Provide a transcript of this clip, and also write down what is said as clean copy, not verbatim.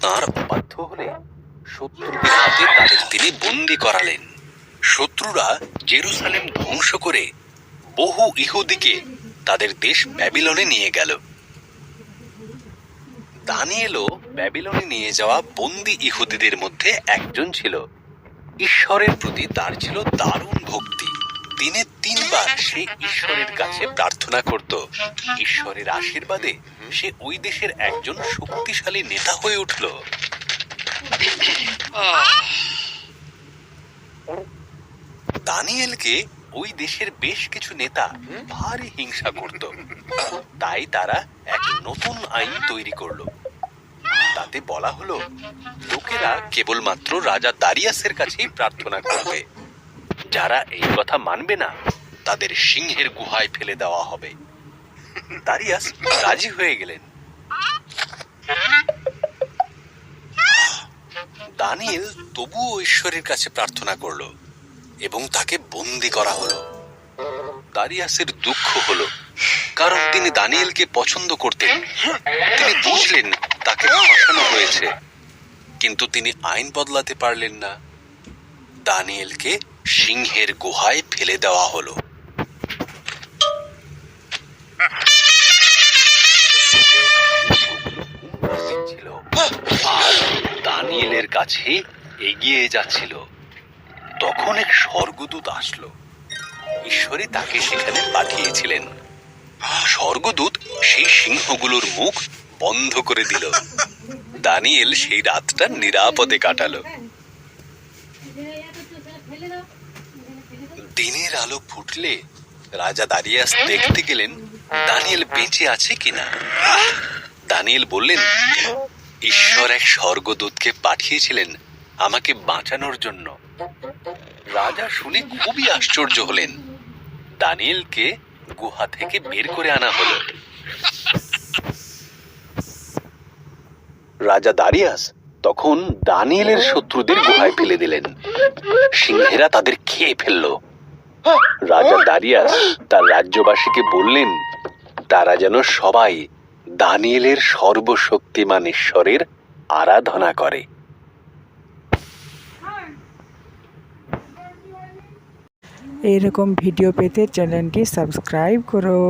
তাঁর অবাধ্য হলে শত্রুদের হাতে তাদের তিনি বন্দী করালেন। শত্রুরা জেরুসালেম ধ্বংস করে বহু ইহুদিকে তাদের দেশ ব্যাবিলনে নিয়ে গেল। দানিয়েলও ব্যাবিলনে নিয়ে যাওয়া বন্দী ইহুদিদের মধ্যে একজন ছিল। ঈশ্বরের প্রতি তার ছিল দারুণ ভক্তি। দিনে 3 বার সে ঈশ্বরের কাছে প্রার্থনা করত। ঈশ্বরের আশীর্বাদে সে ওই দেশের একজন শক্তিশালী নেতা হয়ে উঠল। দানিয়েলকে ওই দেশের বেশ কিছু নেতা ভারী হিংসা করত। তাই তারা এক নতুন আইন তৈরি করলো। তাতে বলা হলো, লোকেরা কেবলমাত্র রাজা দারিয়াসের কাছেই প্রার্থনা করবে। যারা এই কথা মানবে না তাদের সিংহের গুহায় ফেলে দেওয়া হবে। দারিয়াস রাজি হয়ে গেলেন। দানিয়েল তবুও ঈশ্বরের কাছে প্রার্থনা করলো এবং তাকে বন্দী করা হলো। দারিয়াসের দুঃখ হলো, কারণ তিনি দানিয়েলকে পছন্দ করতেন। তিনি বুঝলেন তাকে ফাঁসানো হয়েছে, কিন্তু তিনি আইন বদলাতে পারলেন না। দানিয়েলকে সিংহের গুহায় ফেলে দেওয়া হলো। আর দানিয়েলের কাছে এগিয়ে যাচ্ছিল। তখন এক স্বর্গদূত আসলো। ঈশ্বরই তাকে সেখানে পাঠিয়েছিলেন। স্বর্গদূত সেই সিংহগুলোর মুখ বন্ধ করে দিল। দানিয়েল সেই রাতটা নিরাপদে কাটালো। দিনের আলো ফুটলে রাজা দারিয়াস দেখতে গেলেন দানিয়েল বেঁচে আছে কিনা। দানিয়েল বললেন, ঈশ্বর এক স্বর্গদূতকে পাঠিয়েছিলেন আমাকে বাঁচানোর জন্য। রাজা শুনে খুবই আশ্চর্য হলেন। দানিয়েলকে গুহা থেকে বের করে আনা হলো। রাজা দারিয়াস তখন দানিয়েলের শত্রুদের গুহায় ফেলে দিলেন। সিংহেরা তাদের খেয়ে ফেলল। রাজা দারিয়াস তার রাজ্যবাসীকে বললেন তারা যেন সবাই দানিয়েলের সর্বশক্তিমান ঈশ্বরের আরাধনা করে। এরকম ভিডিও পেতে চ্যানেলটি সাবস্ক্রাইব করো।